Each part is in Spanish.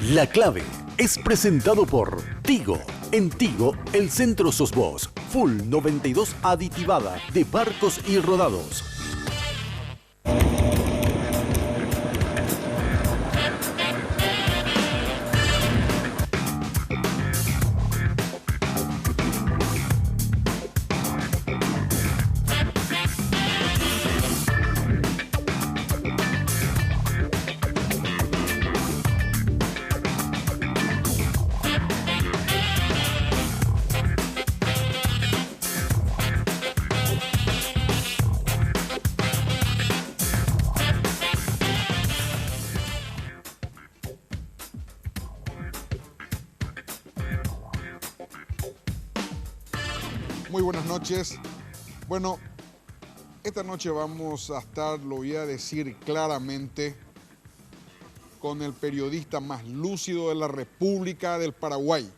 La Clave es presentado por Tigo. En Tigo, el centro sos vos. Full 92 aditivada de barcos y rodados. Muy buenas noches. Bueno, esta noche vamos a estar, lo voy a decir claramente, con el periodista más lúcido de la República del Paraguay,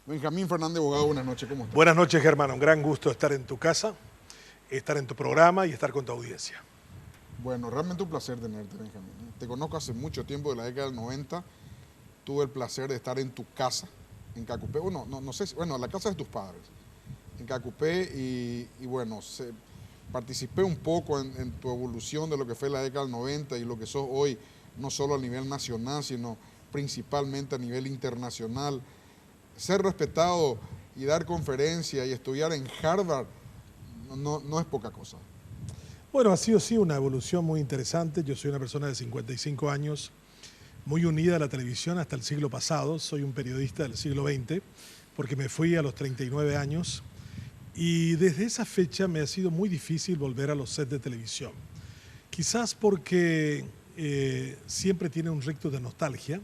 Benjamín Fernández Bogado. Buenas noches, ¿cómo estás? Buenas noches, Germán. Un gran gusto estar en tu casa, estar en tu programa y estar con tu audiencia. Bueno, realmente un placer tenerte, Benjamín. Te conozco hace mucho tiempo, de la década del 90. Tuve el placer de estar en tu casa, en Cacupé. Bueno, no sé, bueno, la casa de tus padres, en Cacupé, y bueno, participé un poco en tu evolución de lo que fue la década del 90 y lo que sos hoy, no solo a nivel nacional, sino principalmente a nivel internacional. Ser respetado y dar conferencias y estudiar en Harvard no es poca cosa. Bueno, ha sido sí una evolución muy interesante. Yo soy una persona de 55 años, muy unida a la televisión hasta el siglo pasado. Soy un periodista del siglo XX, porque me fui a los 39 años. Y desde esa fecha me ha sido muy difícil volver a los sets de televisión. Quizás porque siempre tiene un ricto de nostalgia,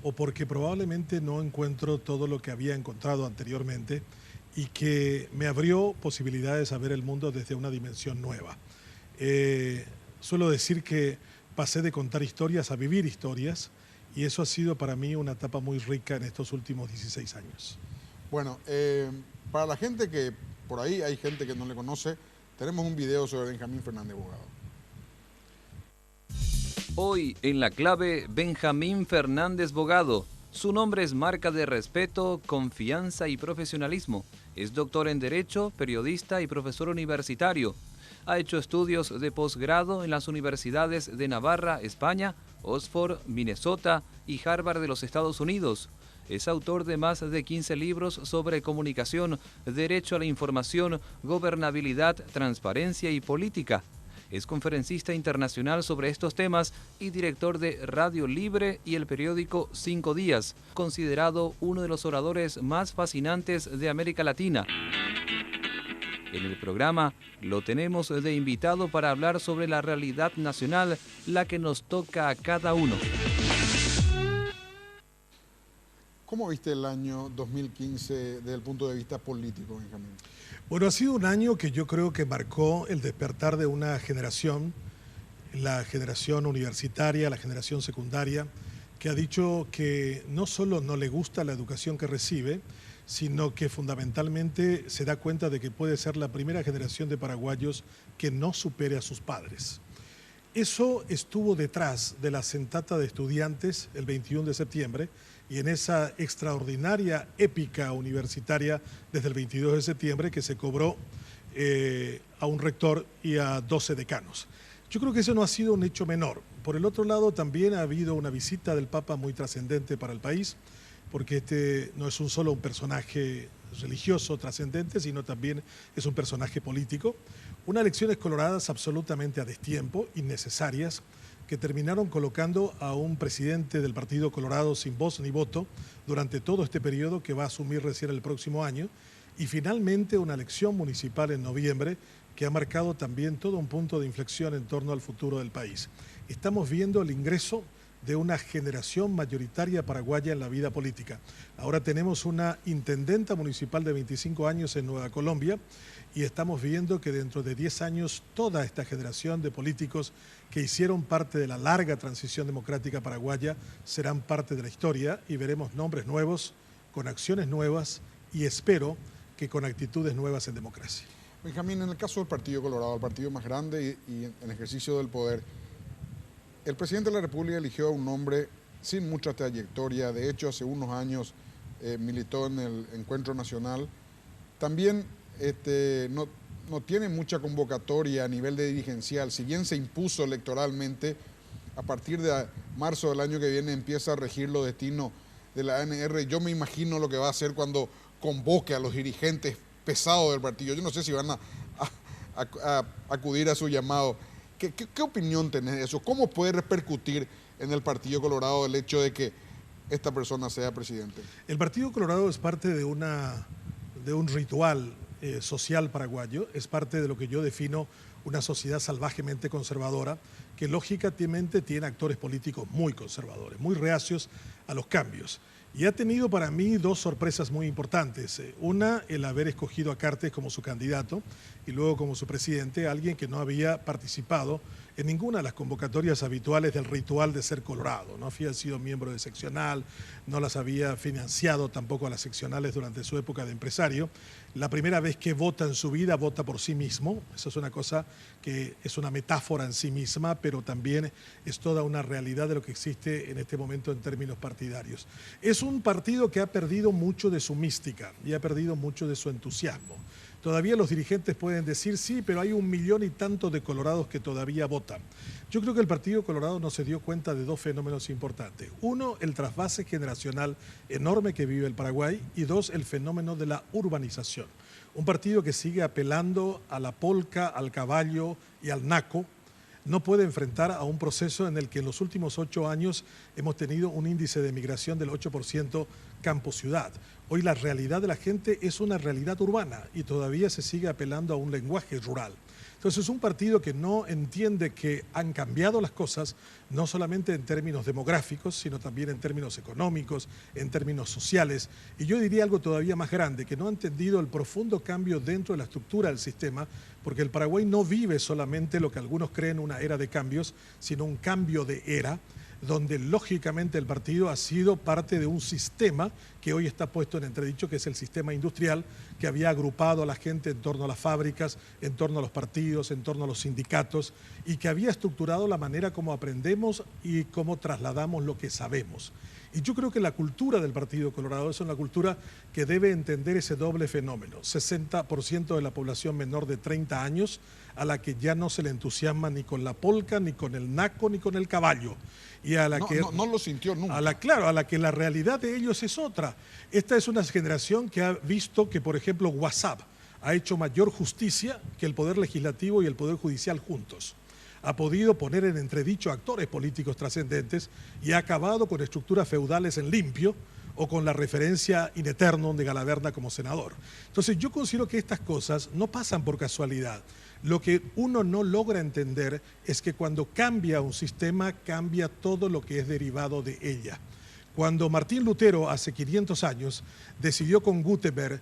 o porque probablemente no encuentro todo lo que había encontrado anteriormente y que me abrió posibilidades a ver el mundo desde una dimensión nueva. Suelo decir que pasé de contar historias a vivir historias, y eso ha sido para mí una etapa muy rica en estos últimos 16 años. Bueno, para la gente que por ahí hay gente que no le conoce, tenemos un video sobre Benjamín Fernández Bogado. Hoy en La Clave, Benjamín Fernández Bogado. Su nombre es marca de respeto, confianza y profesionalismo. Es doctor en Derecho, periodista y profesor universitario. Ha hecho estudios de posgrado en las universidades de Navarra, España, Oxford, Minnesota y Harvard de los Estados Unidos. Es autor de más de 15 libros sobre comunicación, derecho a la información, gobernabilidad, transparencia y política. Es conferencista internacional sobre estos temas y director de Radio Libre y el periódico 5 Días, considerado uno de los oradores más fascinantes de América Latina. En el programa lo tenemos de invitado para hablar sobre la realidad nacional, la que nos toca a cada uno. ¿Cómo viste el año 2015 desde el punto de vista político, Benjamín? Bueno, ha sido un año que yo creo que marcó el despertar de una generación, la generación universitaria, la generación secundaria, que ha dicho que no solo no le gusta la educación que recibe, sino que fundamentalmente se da cuenta de que puede ser la primera generación de paraguayos que no supere a sus padres. Eso estuvo detrás de la sentata de estudiantes el 21 de septiembre, y en esa extraordinaria épica universitaria desde el 22 de septiembre que se cobró a un rector y a 12 decanos. Yo creo que eso no ha sido un hecho menor. Por el otro lado, también ha habido una visita del Papa muy trascendente para el país, porque este no es solo un personaje religioso trascendente, sino también es un personaje político. Unas elecciones coloradas absolutamente a destiempo, innecesarias, que terminaron colocando a un presidente del Partido Colorado sin voz ni voto durante todo este periodo, que va a asumir recién el próximo año, y finalmente una elección municipal en noviembre que ha marcado también todo un punto de inflexión en torno al futuro del país. Estamos viendo el ingreso de una generación mayoritaria paraguaya en la vida política. Ahora tenemos una intendenta municipal de 25 años en Nueva Colombia, y estamos viendo que dentro de 10 años toda esta generación de políticos que hicieron parte de la larga transición democrática paraguaya serán parte de la historia, y veremos nombres nuevos, con acciones nuevas y espero que con actitudes nuevas en democracia. Benjamín, en el caso del Partido Colorado, el partido más grande y en ejercicio del poder, el presidente de la República eligió a un hombre sin mucha trayectoria. De hecho, hace unos años militó en el Encuentro Nacional. También no tiene mucha convocatoria a nivel de dirigencial. Si bien se impuso electoralmente, a partir de marzo del año que viene empieza a regir los destinos de la ANR. Yo me imagino lo que va a hacer cuando convoque a los dirigentes pesados del partido. Yo no sé si van a acudir a su llamado. ¿Qué opinión tenés de eso? ¿Cómo puede repercutir en el Partido Colorado el hecho de que esta persona sea presidente? El Partido Colorado es parte de un ritual social paraguayo, es parte de lo que yo defino una sociedad salvajemente conservadora, que lógicamente tiene actores políticos muy conservadores, muy reacios a los cambios. Y ha tenido para mí dos sorpresas muy importantes. Una, el haber escogido a Cartes como su candidato y luego como su presidente, alguien que no había participado en ninguna de las convocatorias habituales del ritual de ser colorado. No había sido miembro de seccional, no las había financiado tampoco a las seccionales durante su época de empresario. La primera vez que vota en su vida, vota por sí mismo. Eso es una cosa que es una metáfora en sí misma, pero también es toda una realidad de lo que existe en este momento en términos partidarios. Es un partido que ha perdido mucho de su mística y ha perdido mucho de su entusiasmo. Todavía los dirigentes pueden decir, sí, pero hay 1 millón y tanto de colorados que todavía votan. Yo creo que el Partido Colorado no se dio cuenta de dos fenómenos importantes. Uno, el trasvase generacional enorme que vive el Paraguay, y dos, el fenómeno de la urbanización. Un partido que sigue apelando a la polca, al caballo y al naco, no puede enfrentar a un proceso en el que en los últimos 8 años hemos tenido un índice de migración del 8% campo-ciudad. Hoy la realidad de la gente es una realidad urbana y todavía se sigue apelando a un lenguaje rural. Entonces es un partido que no entiende que han cambiado las cosas, no solamente en términos demográficos, sino también en términos económicos, en términos sociales. Y yo diría algo todavía más grande, que no ha entendido el profundo cambio dentro de la estructura del sistema, porque el Paraguay no vive solamente lo que algunos creen una era de cambios, sino un cambio de era, donde lógicamente el partido ha sido parte de un sistema que hoy está puesto en entredicho, que es el sistema industrial, que había agrupado a la gente en torno a las fábricas, en torno a los partidos, en torno a los sindicatos, y que había estructurado la manera como aprendemos y cómo trasladamos lo que sabemos. Y yo creo que la cultura del Partido Colorado es una cultura que debe entender ese doble fenómeno. 60% de la población menor de 30 años a la que ya no se le entusiasma ni con la polca, ni con el naco, ni con el caballo. Y a la no lo sintió nunca. A la que la realidad de ellos es otra. Esta es una generación que ha visto que, por ejemplo, WhatsApp ha hecho mayor justicia que el Poder Legislativo y el Poder Judicial juntos. Ha podido poner en entredicho actores políticos trascendentes y ha acabado con estructuras feudales en limpio o con la referencia in eternum de Galaverna como senador. Entonces yo considero que estas cosas no pasan por casualidad. Lo que uno no logra entender es que cuando cambia un sistema, cambia todo lo que es derivado de ella. Cuando Martín Lutero, hace 500 años, decidió con Gutenberg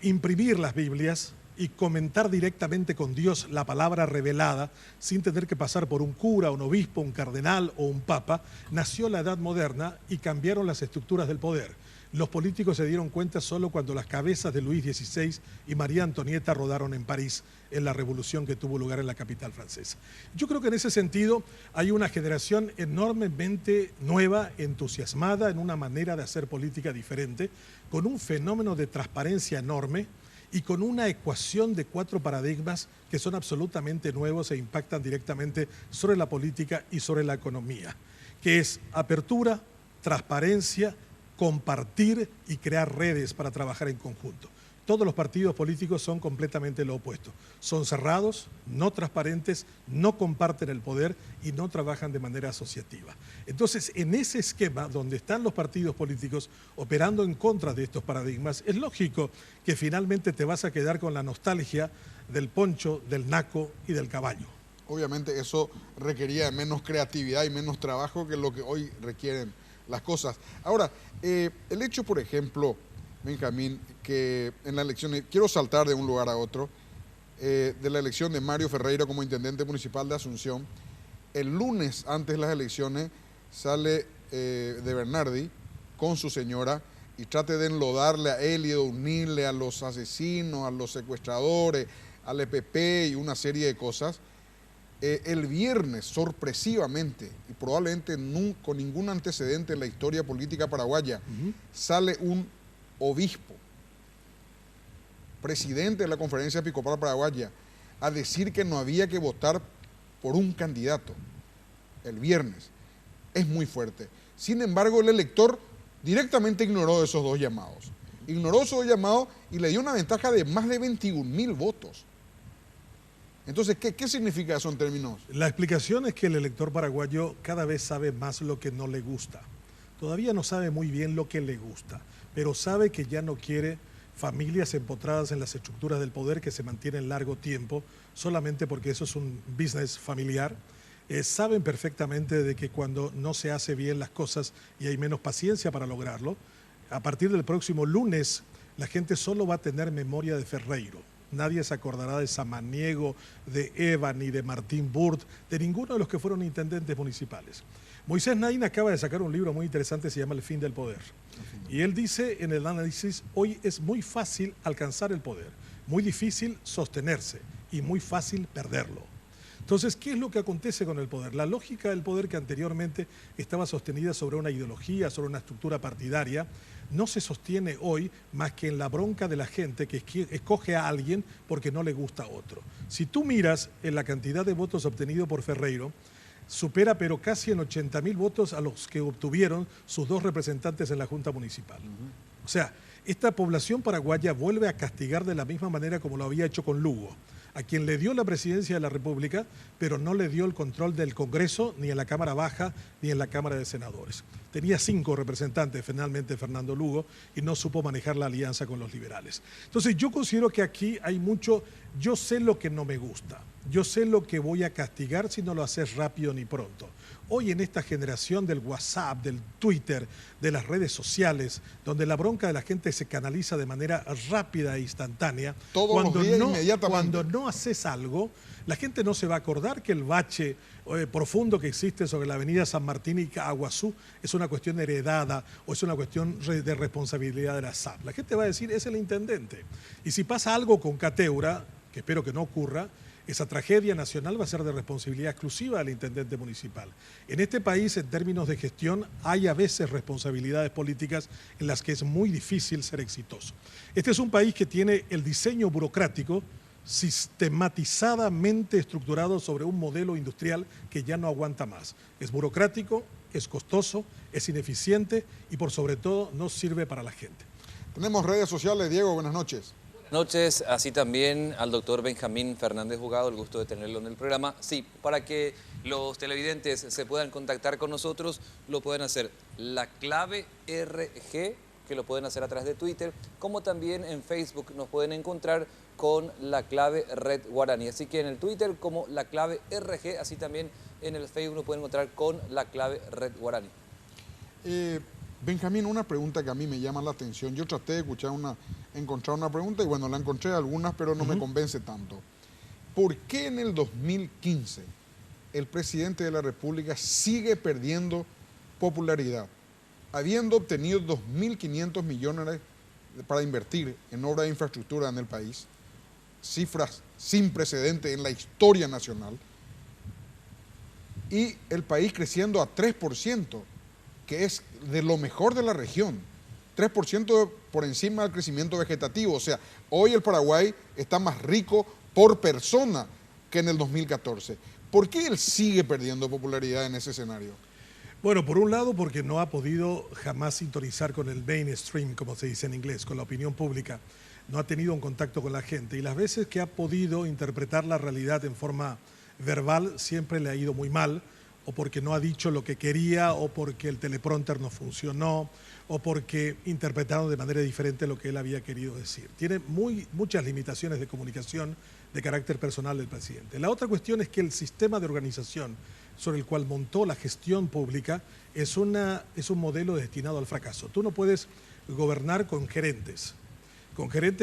imprimir las Biblias y comentar directamente con Dios la palabra revelada, sin tener que pasar por un cura, un obispo, un cardenal o un papa, nació la Edad Moderna y cambiaron las estructuras del poder. Los políticos se dieron cuenta solo cuando las cabezas de Luis XVI y María Antonieta rodaron en París en la revolución que tuvo lugar en la capital francesa. Yo creo que en ese sentido hay una generación enormemente nueva, entusiasmada en una manera de hacer política diferente, con un fenómeno de transparencia enorme y con una ecuación de 4 paradigmas que son absolutamente nuevos e impactan directamente sobre la política y sobre la economía, que es apertura, transparencia, compartir y crear redes para trabajar en conjunto. Todos los partidos políticos son completamente lo opuesto. Son cerrados, no transparentes, no comparten el poder y no trabajan de manera asociativa. Entonces, en ese esquema donde están los partidos políticos operando en contra de estos paradigmas, es lógico que finalmente te vas a quedar con la nostalgia del poncho, del naco y del caballo. Obviamente eso requería menos creatividad y menos trabajo que lo que hoy requieren las cosas. Ahora, el hecho, por ejemplo, Benjamín, que en la elección, quiero saltar de un lugar a otro, de la elección de Mario Ferreira como intendente municipal de Asunción, el lunes antes de las elecciones sale de Bernardi con su señora y trate de enlodarle a él y de unirle a los asesinos, a los secuestradores, al EPP y una serie de cosas. El viernes, sorpresivamente, y probablemente con ningún antecedente en la historia política paraguaya, sale un obispo, presidente de la Conferencia Episcopal Paraguaya, a decir que no había que votar por un candidato el viernes. Es muy fuerte. Sin embargo, el elector directamente ignoró esos dos llamados. Ignoró esos dos llamados y le dio una ventaja de más de 21.000 votos. Entonces, ¿qué significa eso en términos? La explicación es que el elector paraguayo cada vez sabe más lo que no le gusta. Todavía no sabe muy bien lo que le gusta, pero sabe que ya no quiere familias empotradas en las estructuras del poder que se mantienen largo tiempo, solamente porque eso es un business familiar. Saben perfectamente de que cuando no se hace bien las cosas y hay menos paciencia para lograrlo, a partir del próximo lunes la gente solo va a tener memoria de Ferreiro. Nadie se acordará de Samaniego, de Eva, ni de Martín Burt, de ninguno de los que fueron intendentes municipales. Moisés Naín acaba de sacar un libro muy interesante, se llama El fin del poder. Y él dice en el análisis, hoy es muy fácil alcanzar el poder, muy difícil sostenerse y muy fácil perderlo. Entonces, ¿qué es lo que acontece con el poder? La lógica del poder, que anteriormente estaba sostenida sobre una ideología, sobre una estructura partidaria, no se sostiene hoy más que en la bronca de la gente que escoge a alguien porque no le gusta a otro. Si tú miras en la cantidad de votos obtenidos por Ferreiro, supera pero casi en 80.000 votos a los que obtuvieron sus dos representantes en la Junta Municipal. O sea, esta población paraguaya vuelve a castigar de la misma manera como lo había hecho con Lugo, a quien le dio la presidencia de la República, pero no le dio el control del Congreso, ni en la Cámara Baja, ni en la Cámara de Senadores. Tenía 5 representantes, finalmente Fernando Lugo, y no supo manejar la alianza con los liberales. Entonces yo considero que aquí hay mucho, yo sé lo que no me gusta, yo sé lo que voy a castigar si no lo haces rápido ni pronto. Hoy en esta generación del WhatsApp, del Twitter, de las redes sociales, donde la bronca de la gente se canaliza de manera rápida e instantánea, cuando no haces algo, la gente no se va a acordar que el bache profundo que existe sobre la avenida San Martín y Caguazú es una cuestión heredada o es una cuestión de responsabilidad de la SAP. La gente va a decir, es el intendente. Y si pasa algo con Cateura, que espero que no ocurra, esa tragedia nacional va a ser de responsabilidad exclusiva del intendente municipal. En este país, en términos de gestión, hay a veces responsabilidades políticas en las que es muy difícil ser exitoso. Este es un país que tiene el diseño burocrático sistematizadamente estructurado sobre un modelo industrial que ya no aguanta más. Es burocrático, es costoso, es ineficiente y por sobre todo no sirve para la gente. Tenemos redes sociales. Diego, buenas noches. Noches, así también al doctor Benjamín Fernández Bogado, el gusto de tenerlo en el programa. Sí, para que los televidentes se puedan contactar con nosotros, lo pueden hacer La Clave RG, que lo pueden hacer a través de Twitter, como también en Facebook nos pueden encontrar con La Clave Red Guaraní. Así que en el Twitter como La Clave RG, así también en el Facebook nos pueden encontrar con La Clave Red Guaraní. Benjamín, una pregunta que a mí me llama la atención. Yo traté de encontrar una pregunta y bueno, la encontré algunas, pero no me convence tanto. ¿Por qué en el 2015 el presidente de la República sigue perdiendo popularidad, habiendo obtenido 2.500 millones para invertir en obra de infraestructura en el país, cifras sin precedente en la historia nacional, y el país creciendo a 3%, que es de lo mejor de la región, 3% por encima del crecimiento vegetativo? O sea, hoy el Paraguay está más rico por persona que en el 2014. ¿Por qué él sigue perdiendo popularidad en ese escenario? Bueno, por un lado porque no ha podido jamás sintonizar con el mainstream, como se dice en inglés, con la opinión pública. No ha tenido un contacto con la gente y las veces que ha podido interpretar la realidad en forma verbal siempre le ha ido muy mal, o porque no ha dicho lo que quería, o porque el teleprompter no funcionó, o porque interpretaron de manera diferente lo que él había querido decir. Tiene muchas limitaciones de comunicación de carácter personal del presidente. La otra cuestión es que el sistema de organización sobre el cual montó la gestión pública es un modelo destinado al fracaso. Tú no puedes gobernar con gerentes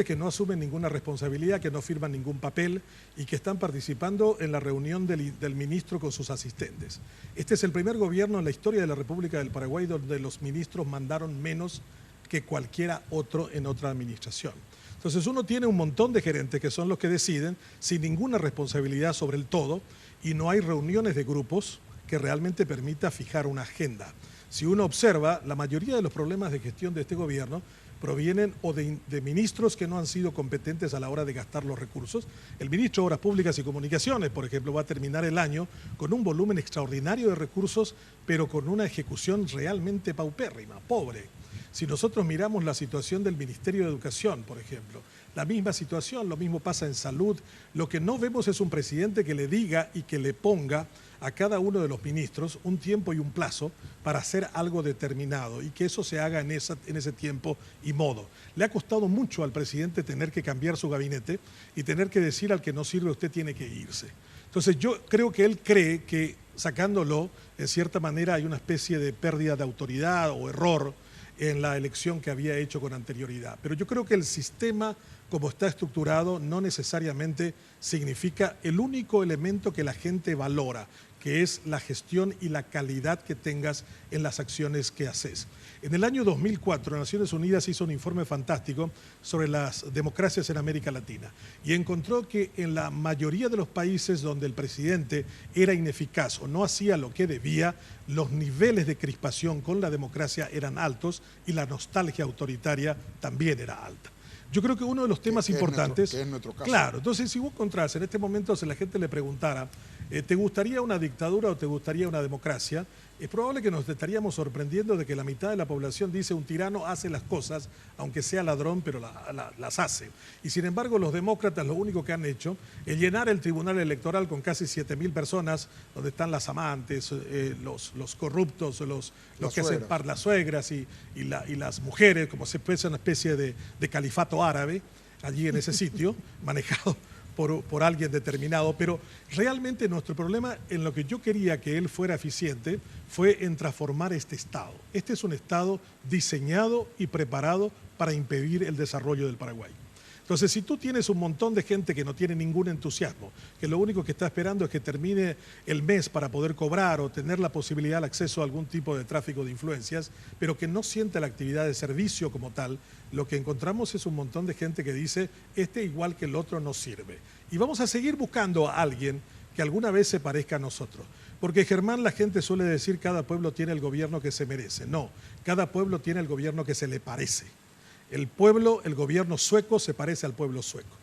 que no asumen ninguna responsabilidad, que no firman ningún papel y que están participando en la reunión del ministro con sus asistentes. Este es el primer gobierno en la historia de la República del Paraguay donde los ministros mandaron menos que cualquiera otro en otra administración. Entonces uno tiene un montón de gerentes que son los que deciden sin ninguna responsabilidad sobre el todo y no hay reuniones de grupos que realmente permita fijar una agenda. Si uno observa, la mayoría de los problemas de gestión de este gobierno provienen o de ministros que no han sido competentes a la hora de gastar los recursos. El ministro de Obras Públicas y Comunicaciones, por ejemplo, va a terminar el año con un volumen extraordinario de recursos, pero con una ejecución realmente paupérrima, pobre. Si nosotros miramos la situación del Ministerio de Educación, por ejemplo, la misma situación, lo mismo pasa en salud. Lo que no vemos es un presidente que le diga y que le ponga a cada uno de los ministros un tiempo y un plazo para hacer algo determinado y que eso se haga en ese tiempo y modo. Le ha costado mucho al presidente tener que cambiar su gabinete y tener que decir al que no sirve usted tiene que irse. Entonces yo creo que él cree que sacándolo, en cierta manera hay una especie de pérdida de autoridad o error en la elección que había hecho con anterioridad. Pero yo creo que el sistema como está estructurado no necesariamente significa el único elemento que la gente valora, que es la gestión y la calidad que tengas en las acciones que haces. En el año 2004, Naciones Unidas hizo un informe fantástico sobre las democracias en América Latina y encontró que en la mayoría de los países donde el presidente era ineficaz o no hacía lo que debía, los niveles de crispación con la democracia eran altos y la nostalgia autoritaria también era alta. Yo creo que uno de los temas importantes... que es nuestro caso. Claro, entonces si vos encontrás en este momento, si la gente le preguntara, ¿te gustaría una dictadura o te gustaría una democracia? Es probable que nos estaríamos sorprendiendo de que la mitad de la población dice un tirano hace las cosas, aunque sea ladrón, pero las hace. Y sin embargo los demócratas lo único que han hecho es llenar el tribunal electoral con casi 7.000 personas, donde están las amantes, los corruptos, los que hacen par las suegras y las mujeres, como si fuese una especie de califato árabe, allí en ese sitio, manejado por alguien determinado, pero realmente nuestro problema en lo que yo quería que él fuera eficiente fue en transformar este Estado. Este es un Estado diseñado y preparado para impedir el desarrollo del Paraguay. Entonces, si tú tienes un montón de gente que no tiene ningún entusiasmo, que lo único que está esperando es que termine el mes para poder cobrar o tener la posibilidad de acceso a algún tipo de tráfico de influencias, pero que no siente la actividad de servicio como tal, lo que encontramos es un montón de gente que dice, este igual que el otro no sirve. Y vamos a seguir buscando a alguien que alguna vez se parezca a nosotros. Porque Germán, la gente suele decir, cada pueblo tiene el gobierno que se merece. No, cada pueblo tiene el gobierno que se le parece. El gobierno sueco se parece al pueblo sueco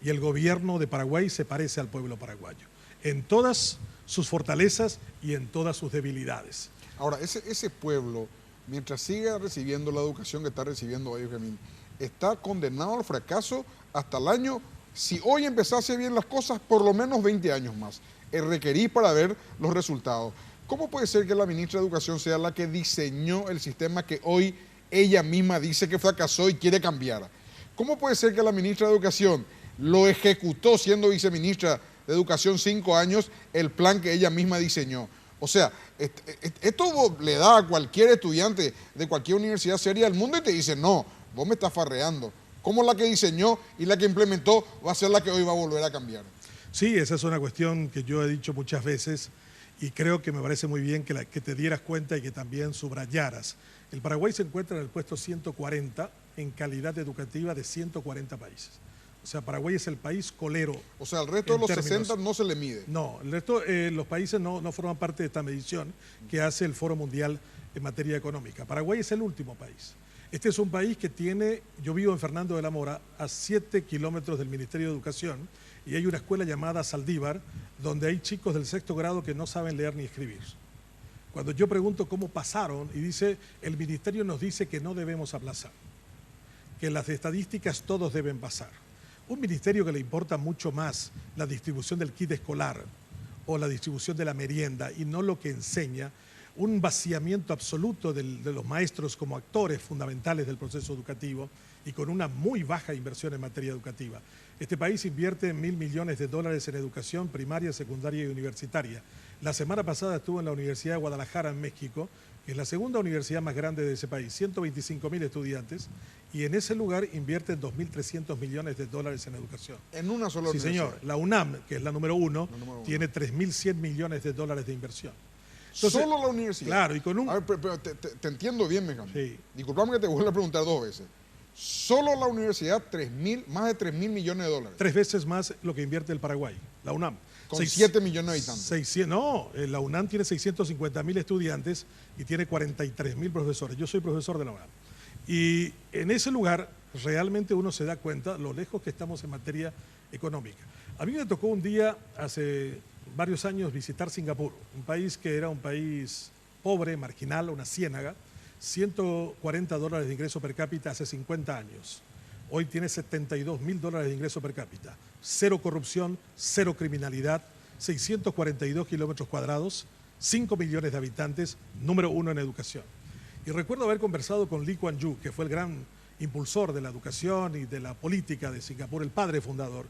y el gobierno de Paraguay se parece al pueblo paraguayo, en todas sus fortalezas y en todas sus debilidades. Ahora, ese pueblo, mientras siga recibiendo la educación que está recibiendo hoy, Benjamín, está condenado al fracaso hasta el año, si hoy empezase bien las cosas, por lo menos 20 años más, requerir para ver los resultados. ¿Cómo puede ser que la ministra de Educación sea la que diseñó el sistema que hoy ella misma dice que fracasó y quiere cambiar? ¿Cómo puede ser que la ministra de Educación lo ejecutó siendo viceministra de Educación 5 años, el plan que ella misma diseñó? O sea, esto le da a cualquier estudiante de cualquier universidad seria del mundo y te dice, no, vos me estás farreando. ¿Cómo la que diseñó y la que implementó va a ser la que hoy va a volver a cambiar? Sí, esa es una cuestión que yo he dicho muchas veces y creo que me parece muy bien que te dieras cuenta y que también subrayaras. El Paraguay se encuentra en el puesto 140 en calidad educativa de 140 países. O sea, Paraguay es el país colero. O sea, el resto de los 60 no se le mide. No, el resto, los países no forman parte de esta medición que hace el Foro Mundial en materia económica. Paraguay es el último país. Este es un país que tiene, yo vivo en Fernando de la Mora, a 7 kilómetros del Ministerio de Educación, y hay una escuela llamada Saldívar, donde hay chicos del 6º grado que no saben leer ni escribir. Cuando yo pregunto cómo pasaron, y dice, el ministerio nos dice que no debemos aplazar, que en las estadísticas todos deben pasar. Un ministerio que le importa mucho más la distribución del kit escolar o la distribución de la merienda y no lo que enseña, un vaciamiento absoluto de los maestros como actores fundamentales del proceso educativo y con una muy baja inversión en materia educativa. Este país invierte 1.000 millones de dólares en educación primaria, secundaria y universitaria. La semana pasada estuve en la Universidad de Guadalajara, en México, que es la segunda universidad más grande de ese país, 125.000 estudiantes, y en ese lugar invierten 2.300 millones de dólares en educación. ¿En una sola universidad? Sí, señor. La UNAM, que es la número uno, tiene 3.100 millones de dólares de inversión. Entonces, ¿solo la universidad? Claro, y con un... A ver, pero te entiendo bien, Benjamín. Sí. Disculpame que te vuelva a preguntar 2 veces. Solo la universidad, más de 3.000 millones de dólares. 3 veces más lo que invierte el Paraguay, la UNAM. Con 7 millones de habitantes. 600, no, la UNAM tiene 650.000 estudiantes y tiene 43.000 profesores. Yo soy profesor de la UNAM. Y en ese lugar realmente uno se da cuenta lo lejos que estamos en materia económica. A mí me tocó un día, hace varios años, visitar Singapur, un país que era un país pobre, marginal, una ciénaga, $140 de ingreso per cápita hace 50 años. Hoy tiene $72.000 de ingreso per cápita. Cero corrupción, cero criminalidad, 642 kilómetros cuadrados, 5 millones de habitantes, número 1 en educación. Y recuerdo haber conversado con Lee Kuan Yew, que fue el gran impulsor de la educación y de la política de Singapur, el padre fundador.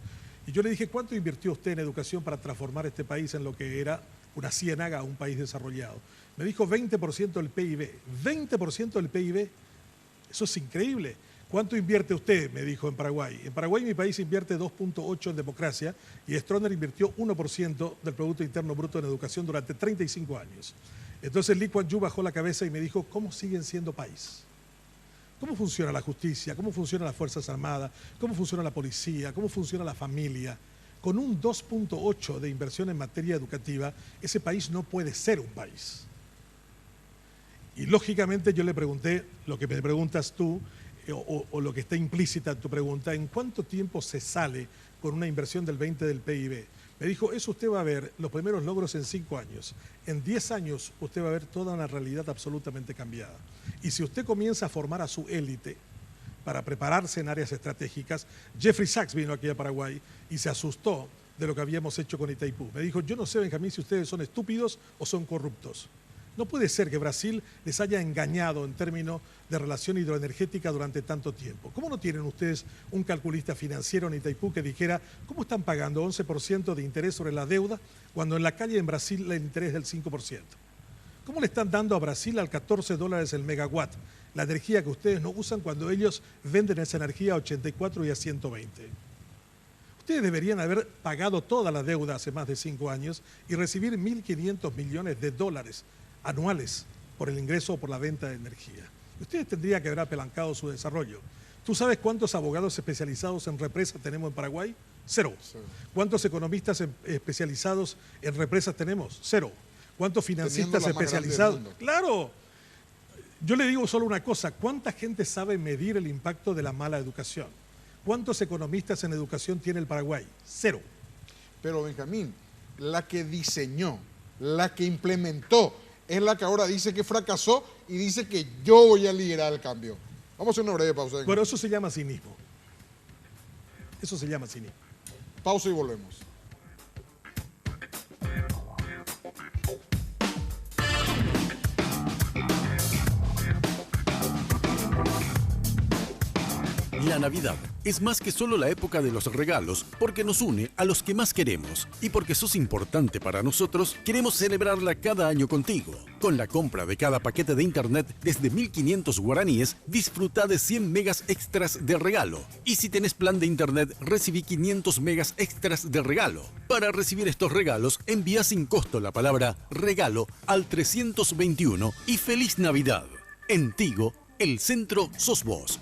Y yo le dije, ¿cuánto invirtió usted en educación para transformar este país en lo que era una ciénaga a un país desarrollado? Me dijo 20% del PIB. 20% del PIB, eso es increíble. ¿Cuánto invierte usted? Me dijo en Paraguay. En Paraguay mi país invierte 2.8 en democracia y Stroessner invirtió 1% del Producto Interno Bruto en educación durante 35 años. Entonces Lee Kuan Yew bajó la cabeza y me dijo, ¿cómo siguen siendo país? ¿Cómo funciona la justicia? ¿Cómo funcionan las Fuerzas Armadas? ¿Cómo funciona la policía? ¿Cómo funciona la familia? Con un 2.8 de inversión en materia educativa, ese país no puede ser un país. Y lógicamente yo le pregunté lo que me preguntas tú, o lo que está implícita en tu pregunta, ¿en cuánto tiempo se sale con una inversión del 20 del PIB? Me dijo, eso usted va a ver los primeros logros en 5 años. En 10 años usted va a ver toda una realidad absolutamente cambiada. Y si usted comienza a formar a su élite para prepararse en áreas estratégicas, Jeffrey Sachs vino aquí a Paraguay y se asustó de lo que habíamos hecho con Itaipú. Me dijo, yo no sé, Benjamín, si ustedes son estúpidos o son corruptos. No puede ser que Brasil les haya engañado en términos de relación hidroenergética durante tanto tiempo. ¿Cómo no tienen ustedes un calculista financiero en Itaipú que dijera cómo están pagando 11% de interés sobre la deuda cuando en la calle en Brasil el interés es del 5%? ¿Cómo le están dando a Brasil al $14 el megawatt la energía que ustedes no usan cuando ellos venden esa energía a 84 y a 120? Ustedes deberían haber pagado toda la deuda hace más de 5 años y recibir 1.500 millones de dólares anuales por el ingreso o por la venta de energía. Ustedes tendrían que haber apalancado su desarrollo. ¿Tú sabes cuántos abogados especializados en represas tenemos en Paraguay? 0. ¿Cuántos economistas especializados en represas tenemos? 0. ¿Cuántos financistas especializados? Claro. Yo le digo solo una cosa, ¿cuánta gente sabe medir el impacto de la mala educación? ¿Cuántos economistas en educación tiene el Paraguay? 0. Pero Benjamín, la que diseñó, la que implementó, es la que ahora dice que fracasó y dice que yo voy a liderar el cambio. Vamos a hacer una breve pausa. Bueno, eso se llama cinismo. Eso se llama cinismo. Pausa y volvemos. La Navidad es más que solo la época de los regalos, porque nos une a los que más queremos. Y porque sos importante para nosotros, queremos celebrarla cada año contigo. Con la compra de cada paquete de internet desde 1.500 guaraníes, disfruta de 100 megas extras de regalo. Y si tenés plan de internet, recibí 500 megas extras de regalo. Para recibir estos regalos, envía sin costo la palabra regalo al 321 y ¡Feliz Navidad! En Tigo, el centro sos vos.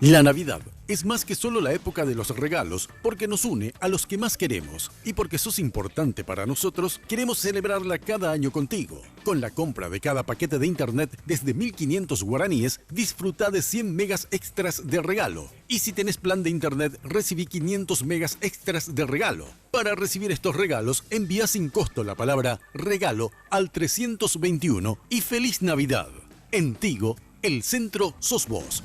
La Navidad es más que solo la época de los regalos, porque nos une a los que más queremos. Y porque sos importante para nosotros, queremos celebrarla cada año contigo. Con la compra de cada paquete de internet desde 1.500 guaraníes, disfruta de 100 megas extras de regalo. Y si tenés plan de internet, recibí 500 megas extras de regalo. Para recibir estos regalos, envía sin costo la palabra regalo al 321 y ¡Feliz Navidad! En Tigo, el centro sos vos.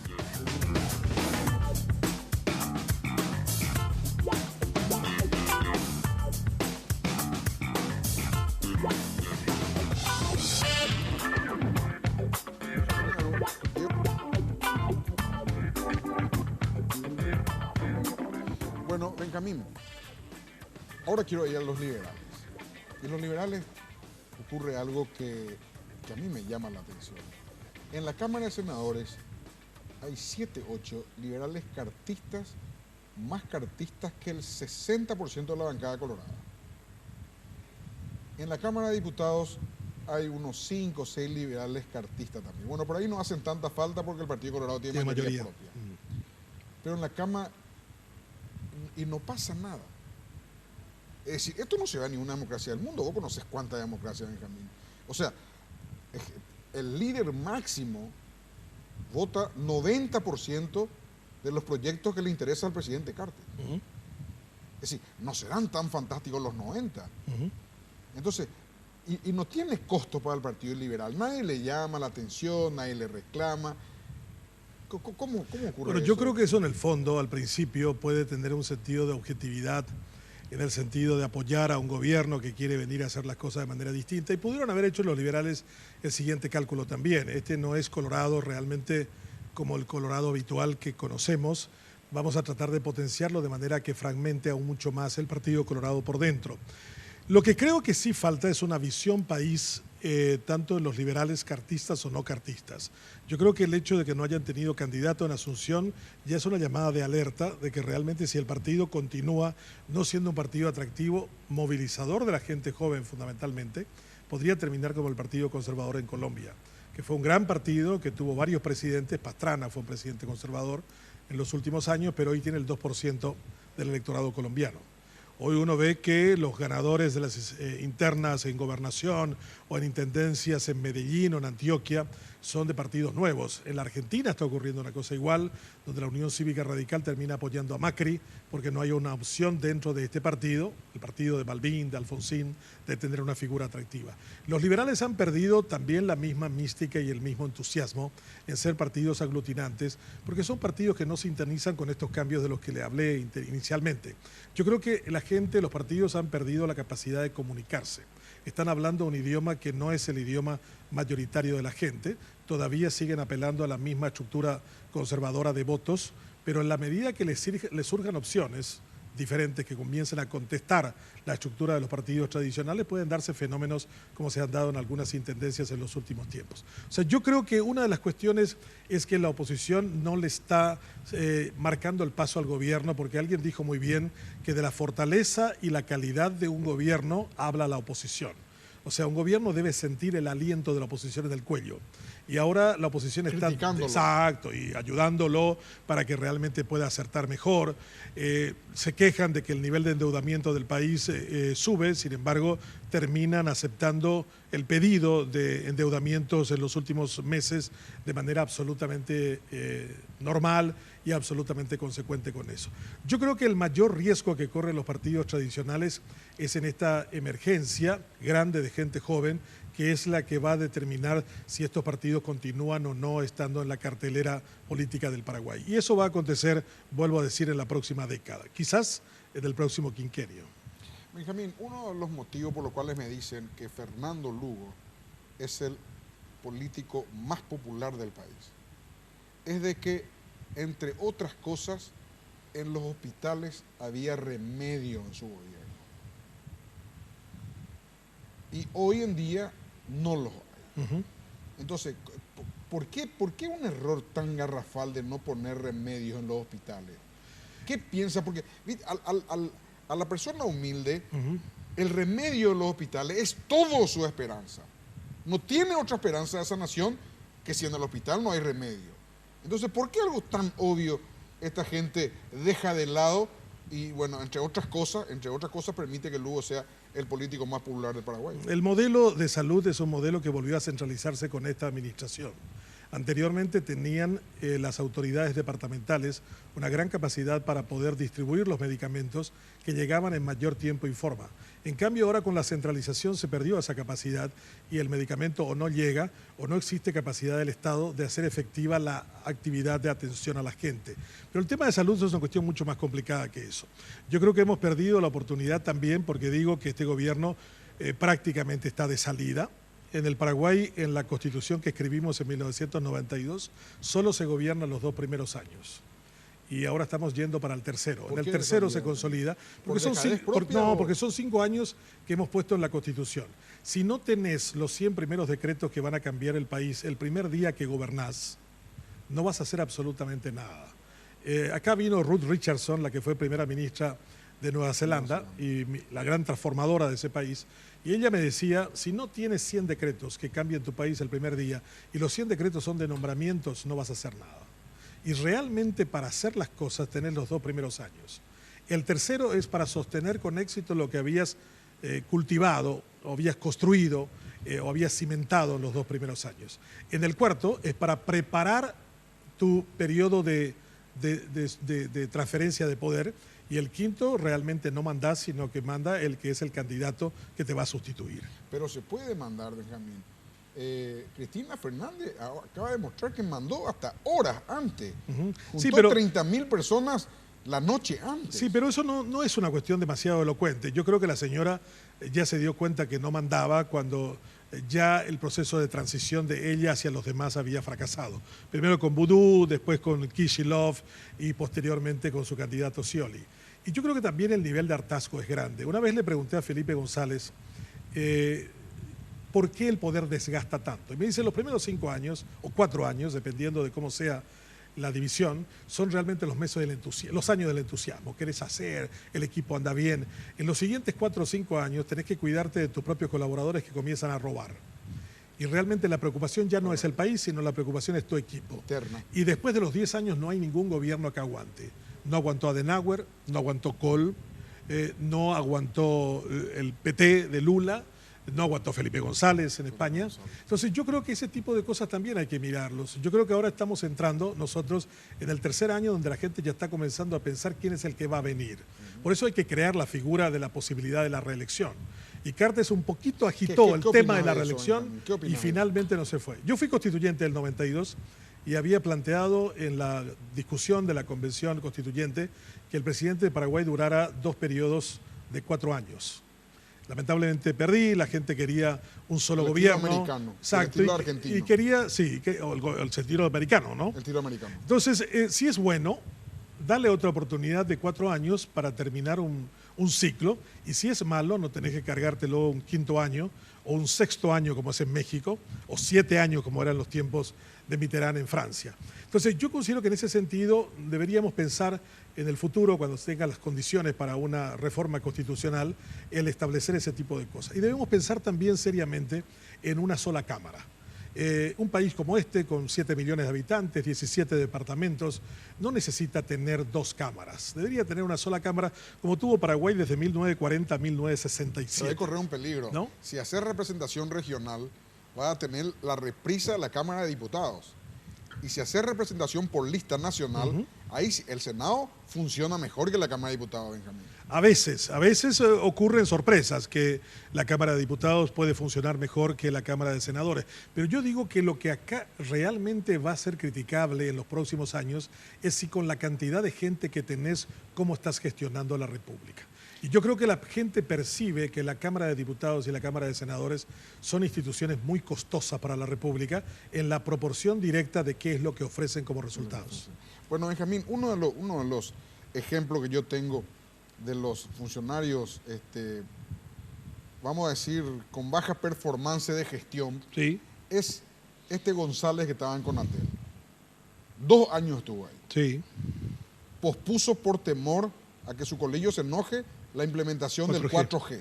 Bueno, Benjamín, ahora quiero ir a los liberales. Y en los liberales ocurre algo que que a mí me llama la atención. En la Cámara de Senadores hay 7, 8 liberales cartistas, más cartistas que el 60% de la bancada colorada. En la Cámara de Diputados hay unos 5 o 6 liberales cartistas también. Bueno, por ahí no hacen tanta falta porque el Partido Colorado tiene mayoría propia. Pero en la Cámara, y no pasa nada. Es decir, esto no se ve ni una democracia del mundo. Vos conocés cuánta democracia, Benjamín. O sea, el líder máximo vota 90% de los proyectos que le interesan al presidente Carter. Es decir, no serán tan fantásticos los 90. Entonces, y no tiene costo para el Partido Liberal. Nadie le llama la atención, nadie le reclama. ¿Cómo ocurre bueno, eso? yo creo que eso en el fondo, al principio, puede tener un sentido de objetividad, en el sentido de apoyar a un gobierno que quiere venir a hacer las cosas de manera distinta. Y pudieron haber hecho los liberales el siguiente cálculo también. Este no es Colorado realmente como el Colorado habitual que conocemos. Vamos a tratar de potenciarlo de manera que fragmente aún mucho más el Partido Colorado por dentro. Lo que creo que sí falta es una visión país, tanto en los liberales cartistas o no cartistas. Yo creo que el hecho de que no hayan tenido candidato en Asunción ya es una llamada de alerta de que realmente si el partido continúa no siendo un partido atractivo, movilizador de la gente joven fundamentalmente, podría terminar como el Partido Conservador en Colombia, que fue un gran partido, que tuvo varios presidentes. Pastrana fue un presidente conservador en los últimos años, pero hoy tiene el 2% del electorado colombiano. Hoy uno ve que los ganadores de las internas en gobernación o en intendencias en Medellín o en Antioquia son de partidos nuevos. En la Argentina está ocurriendo una cosa igual, donde la Unión Cívica Radical termina apoyando a Macri porque no hay una opción dentro de este partido, el partido de Balbín, de Alfonsín, de tener una figura atractiva. Los liberales han perdido también la misma mística y el mismo entusiasmo en ser partidos aglutinantes, porque son partidos que no sintonizan con estos cambios de los que le hablé inicialmente. Yo creo que la gente, los partidos han perdido la capacidad de comunicarse. Están hablando un idioma que no es el idioma mayoritario de la gente, todavía siguen apelando a la misma estructura conservadora de votos, pero en la medida que les surjan opciones diferentes que comiencen a contestar la estructura de los partidos tradicionales, pueden darse fenómenos como se han dado en algunas intendencias en los últimos tiempos. O sea, yo creo que una de las cuestiones es que la oposición no le está marcando el paso al gobierno, porque alguien dijo muy bien que de la fortaleza y la calidad de un gobierno habla la oposición. O sea, un gobierno debe sentir el aliento de la oposición en el cuello. Y ahora la oposición está exacto y ayudándolo para que realmente pueda acertar mejor. Se quejan de que el nivel de endeudamiento del país sube, sin embargo, terminan aceptando el pedido de endeudamientos en los últimos meses de manera absolutamente normal y absolutamente consecuente con eso. Yo creo que el mayor riesgo que corren los partidos tradicionales es en esta emergencia grande de gente joven, que es la que va a determinar si estos partidos continúan o no estando en la cartelera política del Paraguay. Y eso va a acontecer, vuelvo a decir, en la próxima década, quizás en el próximo quinquenio. Benjamín, uno de los motivos por los cuales me dicen que Fernando Lugo es el político más popular del país es de que, entre otras cosas, en los hospitales había remedio en su gobierno. Y hoy en día no los hay. Entonces, ¿por qué un error tan garrafal de no poner remedios en los hospitales? ¿Qué piensa? Porque a la persona humilde, el remedio en los hospitales es todo su esperanza. No tiene otra esperanza de sanación que si en el hospital no hay remedio. Entonces, ¿por qué algo tan obvio esta gente deja de lado? Y bueno, entre otras cosas permite que Lugo sea el político más popular del Paraguay. El modelo de salud es un modelo que volvió a centralizarse con esta administración. Anteriormente tenían las autoridades departamentales una gran capacidad para poder distribuir los medicamentos que llegaban en mayor tiempo y forma. En cambio, ahora con la centralización se perdió esa capacidad y el medicamento o no llega o no existe capacidad del Estado de hacer efectiva la actividad de atención a la gente. Pero el tema de salud es una cuestión mucho más complicada que eso. Yo creo que hemos perdido la oportunidad también porque digo que este gobierno prácticamente está de salida. En el Paraguay, en la Constitución que escribimos en 1992, solo se gobierna los 2 primeros años. y ahora estamos yendo para el tercero. ¿Por En el qué tercero esa se idea? consolida. ¿Por Porque dejadez propia o...? porque son 5 años que hemos puesto en la Constitución. Si no tenés los 100 primeros decretos que van a cambiar el país el primer día que gobernás, no vas a hacer absolutamente nada. Acá vino Ruth Richardson, la que fue primera ministra de Nueva Zelanda y la gran transformadora de ese país, y ella me decía, si no tienes 100 decretos que cambien tu país el primer día y los 100 decretos son de nombramientos, no vas a hacer nada. Y realmente para hacer las cosas tenés los 2 primeros años. El tercero es para sostener con éxito lo que habías cultivado o habías construido o habías cimentado en los 2 primeros años. En el cuarto es para preparar tu periodo de transferencia de poder, y el quinto realmente no mandás, sino que manda el que es el candidato que te va a sustituir. Pero se puede mandar, Benjamín. Cristina Fernández acaba de mostrar que mandó hasta horas antes. Juntó Sí, pero 30.000 personas la noche antes. Sí, pero eso no es una cuestión demasiado elocuente. Yo creo que la señora ya se dio cuenta que no mandaba cuando ya el proceso de transición de ella hacia los demás había fracasado. Primero con Boudou, después con Kicillof y posteriormente con su candidato Scioli. Y yo creo que también el nivel de hartazgo es grande. Una vez le pregunté a Felipe González por qué el poder desgasta tanto. Y me dice, los primeros 5 años o 4 años, dependiendo de cómo sea la división, son realmente los años del entusiasmo. Querés hacer, el equipo anda bien. En los siguientes 4 o 5 años tenés que cuidarte de tus propios colaboradores que comienzan a robar. Y realmente la preocupación ya no es el país, sino la preocupación es tu equipo. Eterna. Y después de los 10 años no hay ningún gobierno que aguante. No aguantó Adenauer, no aguantó Kohl, no aguantó el PT de Lula, no aguantó Felipe González en España. Entonces yo creo que ese tipo de cosas también hay que mirarlos. Yo creo que ahora estamos entrando nosotros en el tercer año donde la gente ya está comenzando a pensar quién es el que va a venir. Por eso hay que crear la figura de la posibilidad de la reelección. Y Cartes un poquito agitó el tema de la reelección y finalmente no se fue. Yo fui constituyente del 92 y había planteado en la discusión de la convención constituyente que el presidente de Paraguay durara 2 periodos de 4 años. Lamentablemente perdí, la gente quería un solo el gobierno. Americano, exacto, el estilo argentino. Y quería, sí, el sentido americano, ¿no? El tiro americano. Entonces, si es bueno, darle otra oportunidad de 4 años para terminar un ciclo, y si es malo, no tenés que cargártelo un 5.º año o un 6.º año como es en México, o 7 años como eran los tiempos de Mitterrand en Francia. Entonces yo considero que en ese sentido deberíamos pensar en el futuro, cuando se tengan las condiciones para una reforma constitucional, el establecer ese tipo de cosas. Y debemos pensar también seriamente en una sola Cámara. Un país como este, con 7 millones de habitantes, 17 departamentos, no necesita tener 2 cámaras. Debería tener una sola Cámara, como tuvo Paraguay desde 1940 a 1967. Se va a correr un peligro. ¿No? Si hacer representación regional, va a tener la reprisa de la Cámara de Diputados. Y si hacer representación por lista nacional, ahí el Senado funciona mejor que la Cámara de Diputados, Benjamín. A veces ocurren sorpresas, que la Cámara de Diputados puede funcionar mejor que la Cámara de Senadores. Pero yo digo que lo que acá realmente va a ser criticable en los próximos años es si con la cantidad de gente que tenés, cómo estás gestionando la República. Y yo creo que la gente percibe que la Cámara de Diputados y la Cámara de Senadores son instituciones muy costosas para la República en la proporción directa de qué es lo que ofrecen como resultados. Bueno, Benjamín, uno de los ejemplos que yo tengo de los funcionarios, vamos a decir, con baja performance de gestión, Sí, es este González que estaba en Conatel. 2 años estuvo ahí. sí. Pospuso por temor a que su colegio se enoje la implementación 4G. del 4G.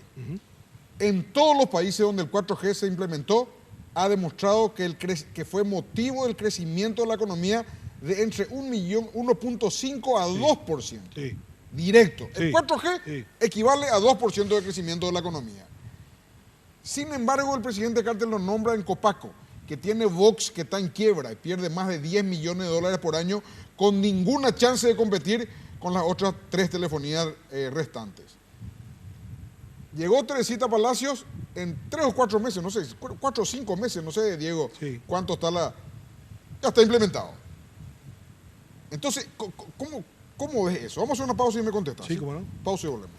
En todos los países donde el 4G se implementó, ha demostrado que fue motivo del crecimiento de la economía de entre 1.5 a 2%. Sí. Directo. Sí, El 4G sí. equivale a 2% de crecimiento de la economía. Sin embargo, el presidente Carter lo nombra en Copaco, que tiene Vox que está en quiebra y pierde más de 10 millones de dólares por año con ninguna chance de competir con las otras 3 telefonías restantes. Llegó Teresita Palacios en 3 o 4 meses, no sé, 4 o 5 meses, no sé, Diego, Sí. cuánto está ya está implementado. Entonces, ¿cómo ves eso? Vamos a hacer una pausa y me contestas. Sí, cómo no. Pausa y volvemos.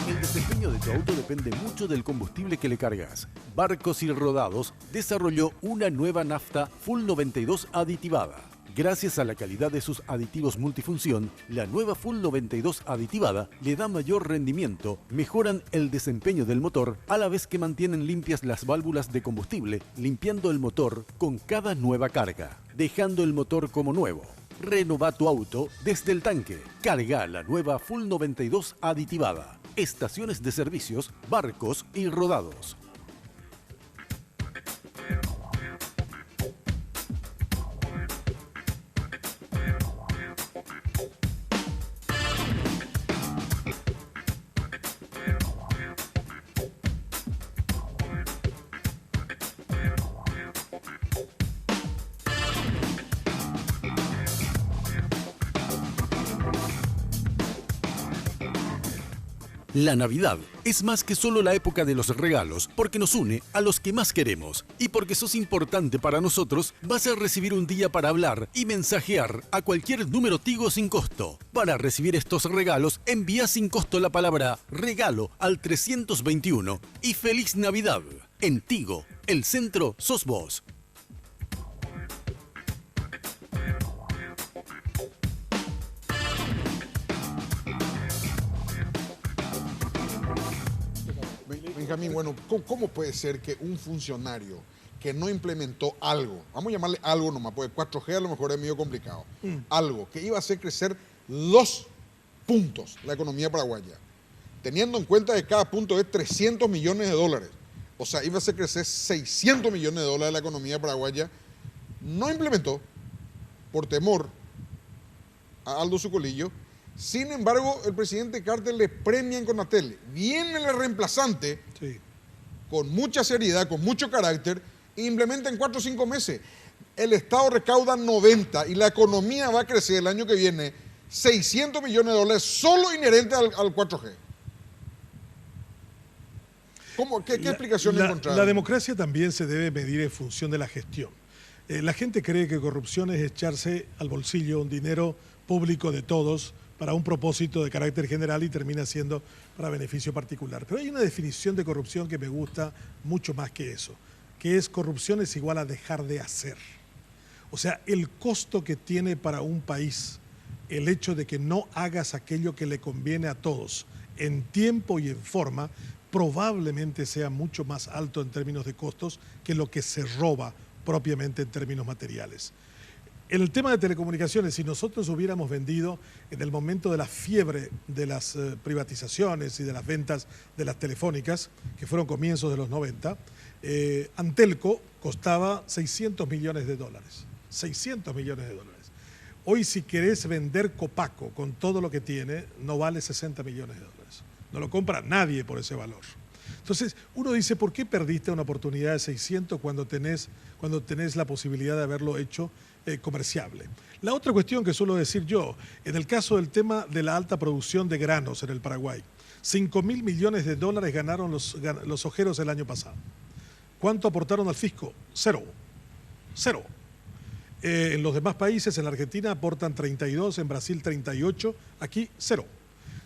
El desempeño de tu auto depende mucho del combustible que le cargas. Barcos y Rodados desarrolló una nueva nafta Full 92 aditivada. Gracias a la calidad de sus aditivos multifunción, la nueva Full 92 aditivada le da mayor rendimiento, mejoran el desempeño del motor, a la vez que mantienen limpias las válvulas de combustible, limpiando el motor con cada nueva carga, dejando el motor como nuevo. Renova tu auto desde el tanque. Carga la nueva Full 92 aditivada. Estaciones de servicios, Barcos y Rodados. La Navidad es más que solo la época de los regalos, porque nos une a los que más queremos. Y porque sos importante para nosotros, vas a recibir un día para hablar y mensajear a cualquier número Tigo sin costo. Para recibir estos regalos, envía sin costo la palabra regalo al 321 y ¡Feliz Navidad! En Tigo, el centro sos vos. Benjamín, bueno, ¿cómo puede ser que un funcionario que no implementó algo, vamos a llamarle algo nomás, porque 4G a lo mejor es medio complicado, algo que iba a hacer crecer 2 puntos la economía paraguaya, teniendo en cuenta que cada punto es 300 millones de dólares, o sea, iba a hacer crecer 600 millones de dólares la economía paraguaya, no implementó por temor a Aldo Sucolillo? Sin embargo, el presidente Carter le premia en Conatel. Viene el reemplazante, sí, con mucha seriedad, con mucho carácter, e implementa en 4 o 5 meses. El Estado recauda 90 y la economía va a crecer el año que viene 600 millones de dólares solo inherente al 4G. ¿Qué explicación encontrar? La democracia también se debe medir en función de la gestión. La gente cree que corrupción es echarse al bolsillo un dinero público de todos para un propósito de carácter general y termina siendo para beneficio particular. Pero hay una definición de corrupción que me gusta mucho más que eso, que es corrupción es igual a dejar de hacer. O sea, el costo que tiene para un país el hecho de que no hagas aquello que le conviene a todos en tiempo y en forma, probablemente sea mucho más alto en términos de costos que lo que se roba propiamente en términos materiales. En el tema de telecomunicaciones, si nosotros hubiéramos vendido en el momento de la fiebre de las privatizaciones y de las ventas de las telefónicas, que fueron comienzos de los 90, Antelco costaba 600 millones de dólares. 600 millones de dólares. Hoy, si querés vender Copaco con todo lo que tiene, no vale 60 millones de dólares. No lo compra nadie por ese valor. Entonces, uno dice, ¿por qué perdiste una oportunidad de 600 cuando tenés la posibilidad de haberlo hecho comerciable? La otra cuestión que suelo decir yo, en el caso del tema de la alta producción de granos en el Paraguay, 5.000 millones de dólares ganaron los ojeros el año pasado. ¿Cuánto aportaron al fisco? Cero. En los demás países, en la Argentina aportan 32, en Brasil 38, aquí cero.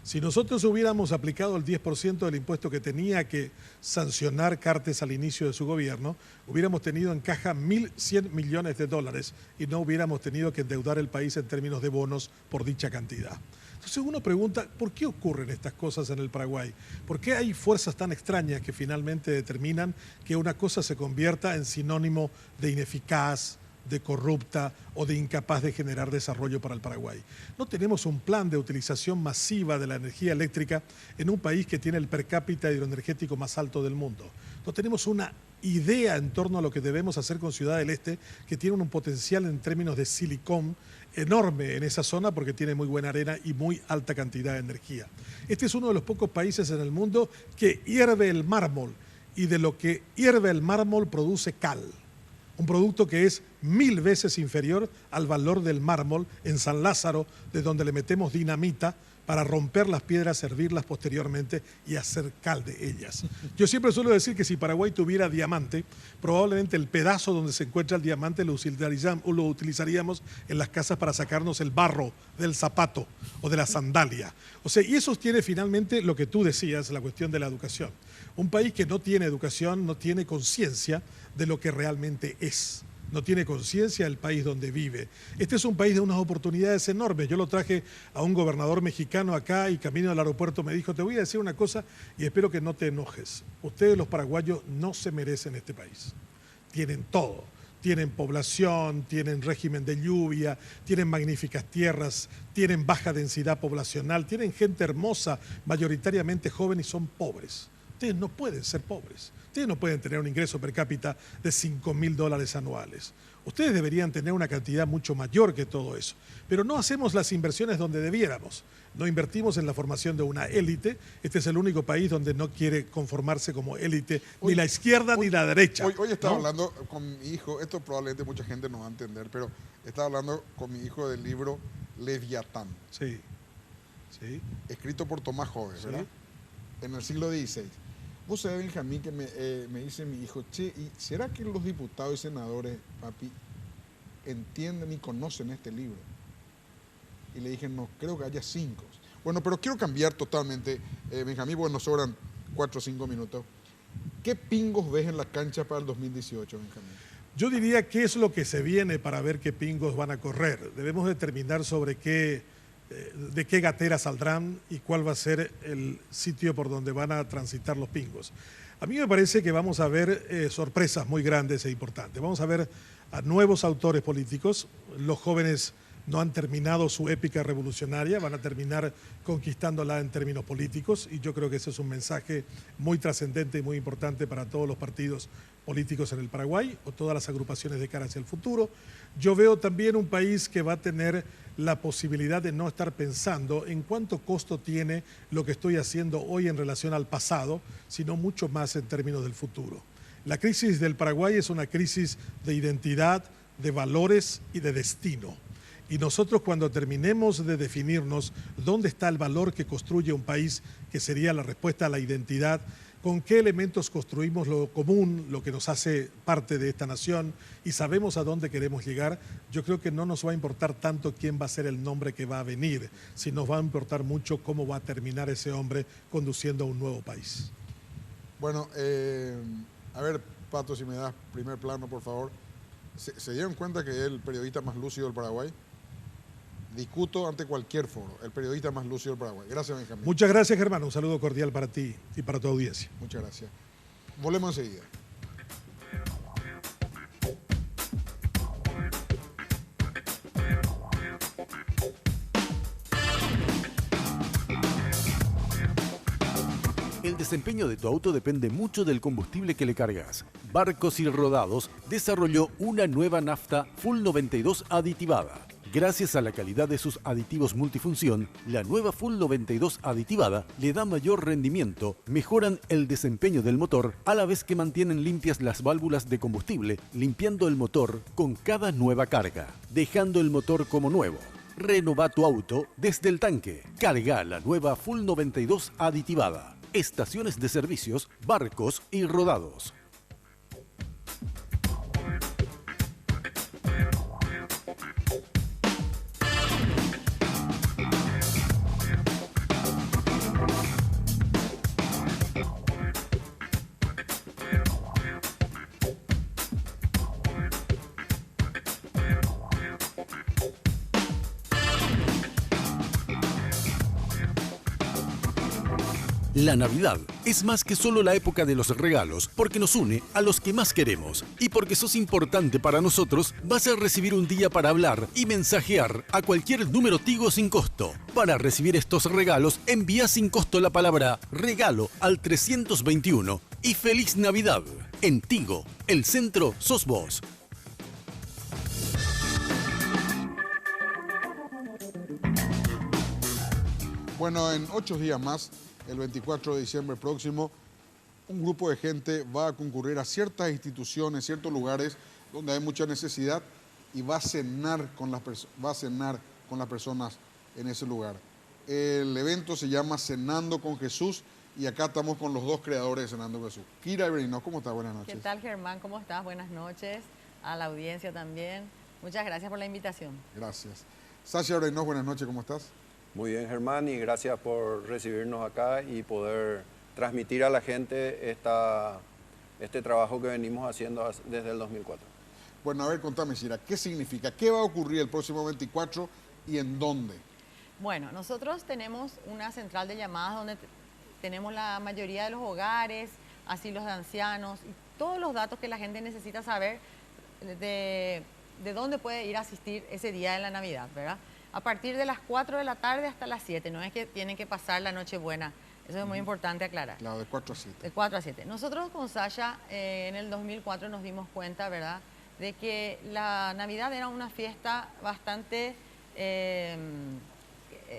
Si nosotros hubiéramos aplicado el 10% del impuesto que tenía que sancionar Cartes al inicio de su gobierno, hubiéramos tenido en caja 1.100 millones de dólares y no hubiéramos tenido que endeudar el país en términos de bonos por dicha cantidad. Entonces uno pregunta, ¿por qué ocurren estas cosas en el Paraguay? ¿Por qué hay fuerzas tan extrañas que finalmente determinan que una cosa se convierta en sinónimo de ineficaz, de corrupta o de incapaz de generar desarrollo para el Paraguay? No tenemos un plan de utilización masiva de la energía eléctrica en un país que tiene el per cápita hidroenergético más alto del mundo. No tenemos una idea en torno a lo que debemos hacer con Ciudad del Este, que tiene un potencial en términos de silicón enorme en esa zona porque tiene muy buena arena y muy alta cantidad de energía. Este es uno de los pocos países en el mundo que hierve el mármol y de lo que hierve el mármol produce cal. Un producto que es 1000 veces inferior al valor del mármol en San Lázaro, de donde le metemos dinamita para romper las piedras, servirlas posteriormente y hacer cal de ellas. Yo siempre suelo decir que si Paraguay tuviera diamante, probablemente el pedazo donde se encuentra el diamante lo utilizaríamos en las casas para sacarnos el barro del zapato o de la sandalia. O sea, y eso tiene finalmente lo que tú decías, la cuestión de la educación. Un país que no tiene educación no tiene conciencia de lo que realmente es. No tiene conciencia del país donde vive. Este es un país de unas oportunidades enormes. Yo lo traje a un gobernador mexicano acá y camino al aeropuerto me dijo, te voy a decir una cosa y espero que no te enojes. Ustedes los paraguayos no se merecen este país. Tienen todo. Tienen población, tienen régimen de lluvia, tienen magníficas tierras, tienen baja densidad poblacional, tienen gente hermosa, mayoritariamente joven y son pobres. Ustedes no pueden ser pobres. Ustedes no pueden tener un ingreso per cápita de $5.000 anuales. Ustedes deberían tener una cantidad mucho mayor que todo eso. Pero no hacemos las inversiones donde debiéramos. No invertimos en la formación de una élite. Este es el único país donde no quiere conformarse como élite ni la izquierda ni la derecha. Hoy estaba hablando con mi hijo, esto probablemente mucha gente no va a entender, pero estaba hablando con mi hijo del libro Leviatán. Sí. Sí. Escrito por Tomás Hobbes, ¿verdad? Sí. En el siglo XVI. Vos sabés, Benjamín, que me dice mi hijo, che, ¿y será que los diputados y senadores, papi, entienden y conocen este libro? Y le dije, no, creo que haya 5. Bueno, pero quiero cambiar totalmente, Benjamín, porque nos sobran 4 o 5 minutos. ¿Qué pingos ves en la cancha para el 2018, Benjamín? Yo diría qué es lo que se viene para ver qué pingos van a correr. Debemos determinar sobre de qué gatera saldrán y cuál va a ser el sitio por donde van a transitar los pingos. A mí me parece que vamos a ver sorpresas muy grandes e importantes. Vamos a ver a nuevos autores políticos. Los jóvenes no han terminado su épica revolucionaria, van a terminar conquistándola en términos políticos y yo creo que ese es un mensaje muy trascendente y muy importante para todos los partidos políticos en el Paraguay o todas las agrupaciones de cara hacia el futuro. Yo veo también un país que va a tener la posibilidad de no estar pensando en cuánto costo tiene lo que estoy haciendo hoy en relación al pasado, sino mucho más en términos del futuro. La crisis del Paraguay es una crisis de identidad, de valores y de destino. Y nosotros cuando terminemos de definirnos dónde está el valor que construye un país, que sería la respuesta a la identidad, con qué elementos construimos lo común, lo que nos hace parte de esta nación y sabemos a dónde queremos llegar, yo creo que no nos va a importar tanto quién va a ser el nombre que va a venir, sino nos va a importar mucho cómo va a terminar ese hombre conduciendo a un nuevo país. Bueno, a ver, Pato, si me das primer plano, por favor. ¿Se dieron cuenta que es el periodista más lúcido del Paraguay? Discuto ante cualquier foro, el periodista más lúcido del Paraguay. Gracias, Benjamín. Muchas gracias, Germán. Un saludo cordial para ti y para tu audiencia. Muchas gracias. Volvemos enseguida. El desempeño de tu auto depende mucho del combustible que le cargas. Barcos y Rodados desarrolló una nueva nafta Full 92 aditivada. Gracias a la calidad de sus aditivos multifunción, la nueva Full 92 aditivada le da mayor rendimiento, mejoran el desempeño del motor, a la vez que mantienen limpias las válvulas de combustible, limpiando el motor con cada nueva carga, dejando el motor como nuevo. Renova tu auto desde el tanque. Carga la nueva Full 92 aditivada. Estaciones de servicios, Barcos y Rodados. La Navidad es más que solo la época de los regalos, porque nos une a los que más queremos. Y porque sos importante para nosotros, vas a recibir un día para hablar y mensajear a cualquier número Tigo sin costo. Para recibir estos regalos, envía sin costo la palabra regalo al 321 y ¡Feliz Navidad! En Tigo, el centro sos vos. Bueno, en 8 días más, el 24 de diciembre próximo, un grupo de gente va a concurrir a ciertas instituciones, ciertos lugares donde hay mucha necesidad y va a cenar con las personas en ese lugar. El evento se llama Cenando con Jesús y acá estamos con los dos creadores de Cenando con Jesús. Kira y Brino, ¿cómo estás? Buenas noches. ¿Qué tal, Germán? ¿Cómo estás? Buenas noches. A la audiencia también. Muchas gracias por la invitación. Gracias. Sasha Brino, buenas noches, ¿cómo estás? Muy bien, Germán, y gracias por recibirnos acá y poder transmitir a la gente este trabajo que venimos haciendo desde el 2004. Bueno, a ver, contame, Shira, ¿qué significa? ¿Qué va a ocurrir el próximo 24 y en dónde? Bueno, nosotros tenemos una central de llamadas donde tenemos la mayoría de los hogares, asilos de ancianos y todos los datos que la gente necesita saber de dónde puede ir a asistir ese día de la Navidad, ¿verdad? A partir de las 4 de la tarde hasta las 7, no es que tienen que pasar la Nochebuena, eso es muy importante aclarar. Claro, de 4 a 7. De 4 a 7. Nosotros con Sasha en el 2004 nos dimos cuenta, ¿verdad?, de que la Navidad era una fiesta bastante...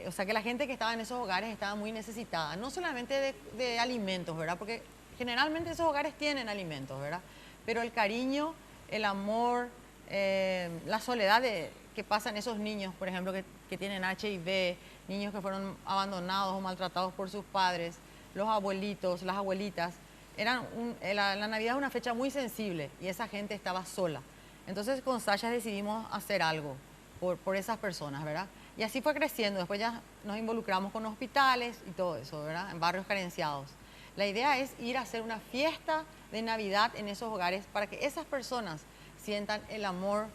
o sea, que la gente que estaba en esos hogares estaba muy necesitada, no solamente de alimentos, ¿verdad? Porque generalmente esos hogares tienen alimentos, ¿verdad? Pero el cariño, el amor, la soledad que pasan esos niños, por ejemplo, que tienen HIV, niños que fueron abandonados o maltratados por sus padres, los abuelitos, las abuelitas, la Navidad es una fecha muy sensible y esa gente estaba sola. Entonces con Sasha decidimos hacer algo por esas personas, ¿verdad? Y así fue creciendo. Después ya nos involucramos con hospitales y todo eso, ¿verdad? En barrios carenciados. La idea es ir a hacer una fiesta de Navidad en esos hogares para que esas personas sientan el amor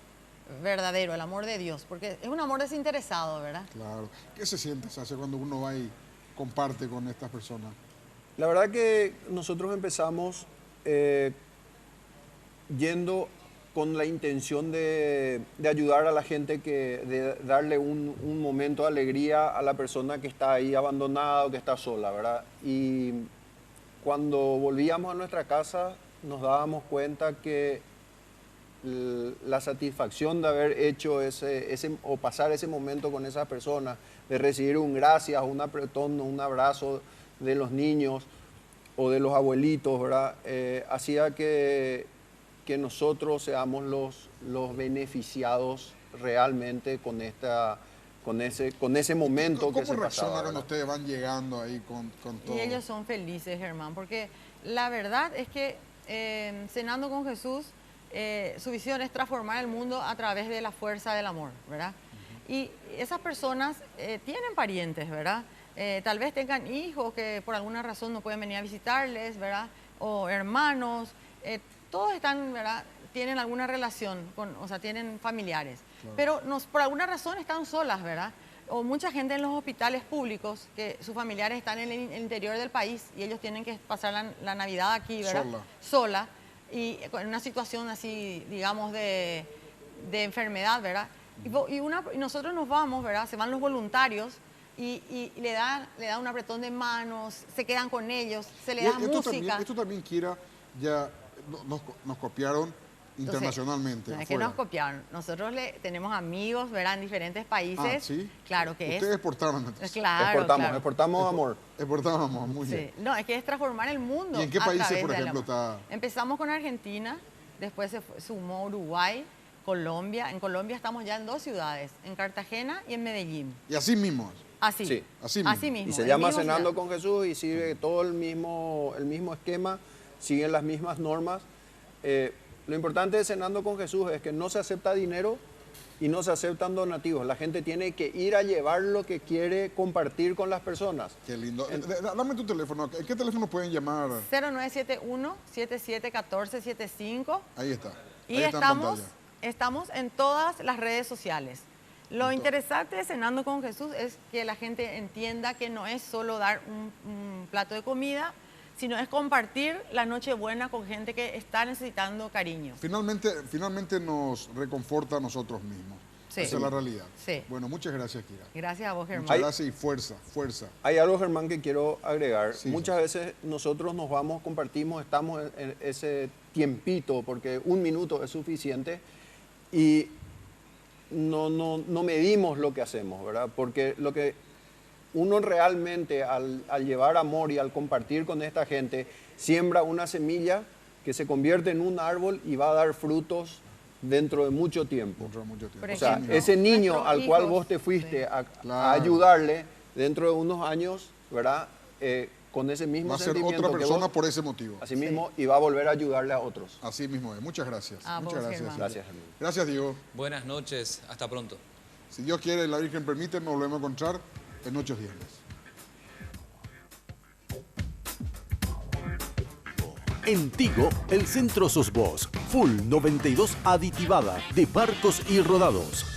verdadero, el amor de Dios, porque es un amor desinteresado, ¿verdad? Claro. ¿Qué se siente, Sasha, cuando uno va y comparte con estas personas? La verdad que nosotros empezamos yendo con la intención de ayudar a la gente, de darle un momento de alegría a la persona que está ahí abandonada o que está sola, ¿verdad? Y cuando volvíamos a nuestra casa nos dábamos cuenta que la satisfacción de haber hecho o pasar ese momento con esa persona, de recibir un gracias, un apretón, un abrazo de los niños o de los abuelitos, ¿verdad? Hacía que nosotros seamos los beneficiados realmente con ese momento que se ¿Cómo reaccionan pasaba, cuando ustedes van llegando ahí con todo? Y ellos son felices, Germán, porque la verdad es que Cenando con Jesús, su visión es transformar el mundo a través de la fuerza del amor, ¿verdad? Y esas personas tienen parientes, ¿verdad? Tal vez tengan hijos que por alguna razón no pueden venir a visitarles, ¿verdad? O hermanos, todos están, ¿verdad? Tienen alguna relación, o sea, tienen familiares. Claro. Pero por alguna razón están solas, ¿verdad? O mucha gente en los hospitales públicos, que sus familiares están en el interior del país y ellos tienen que pasar la Navidad aquí, ¿verdad? Sola. Y en una situación así, digamos, de enfermedad, ¿verdad? Y nosotros nos vamos, ¿verdad? Se van los voluntarios y le da un apretón de manos, se quedan con ellos, se le da música. Esto también, Kira, ya nos copiaron internacionalmente. No es que nos copiaron. Nosotros tenemos amigos, ¿verdad? En diferentes países. Ah, ¿sí? Claro que Ustedes exportaron entonces. Claro, exportamos amor. Exportamos amor, muy bien. No, es que es transformar el mundo. ¿Y en qué países, por ejemplo, está? Empezamos con Argentina, después se sumó Uruguay, Colombia. En Colombia estamos ya en 2 ciudades, en Cartagena y en Medellín. ¿Y así mismo? Así. Sí. Así mismo. Y se llama Cenando con Jesús y sigue todo el mismo esquema, siguen las mismas normas. Lo importante de Cenando con Jesús es que no se acepta dinero y no se aceptan donativos. La gente tiene que ir a llevar lo que quiere compartir con las personas. Qué lindo. Dame tu teléfono. ¿En qué teléfono pueden llamar? 0971-771475. Ahí está. Y estamos en todas las redes sociales. Lo interesante de Cenando con Jesús es que la gente entienda que no es solo dar un plato de comida, sino es compartir la Nochebuena con gente que está necesitando cariño. Finalmente nos reconforta a nosotros mismos. Sí. Esa es la realidad. Sí. Bueno, muchas gracias, Kira. Gracias a vos, Germán. Muchas gracias y fuerza. Hay algo, Germán, que quiero agregar. Sí, muchas veces nosotros nos vamos, compartimos, estamos en ese tiempito, porque 1 minuto es suficiente, y no medimos lo que hacemos, ¿verdad? Porque lo que uno realmente al llevar amor y al compartir con esta gente, siembra una semilla que se convierte en un árbol y va a dar frutos dentro de mucho tiempo. Dentro de mucho tiempo. O sea, ese niño al cual vos te fuiste a ayudarle, dentro de unos años, ¿verdad? Con ese mismo Va a ser sentimiento otra que persona vos, por ese motivo. así mismo, y va a volver a ayudarle a otros. Así mismo es. Muchas gracias. A Muchas vos, gracias. Germán. Gracias, Germán. Gracias, Diego. Buenas noches, hasta pronto. Si Dios quiere y la Virgen permite, nos volvemos a encontrar en 8 días. En Tigo, el centro sos vos. Full 92 aditivada de barcos y rodados.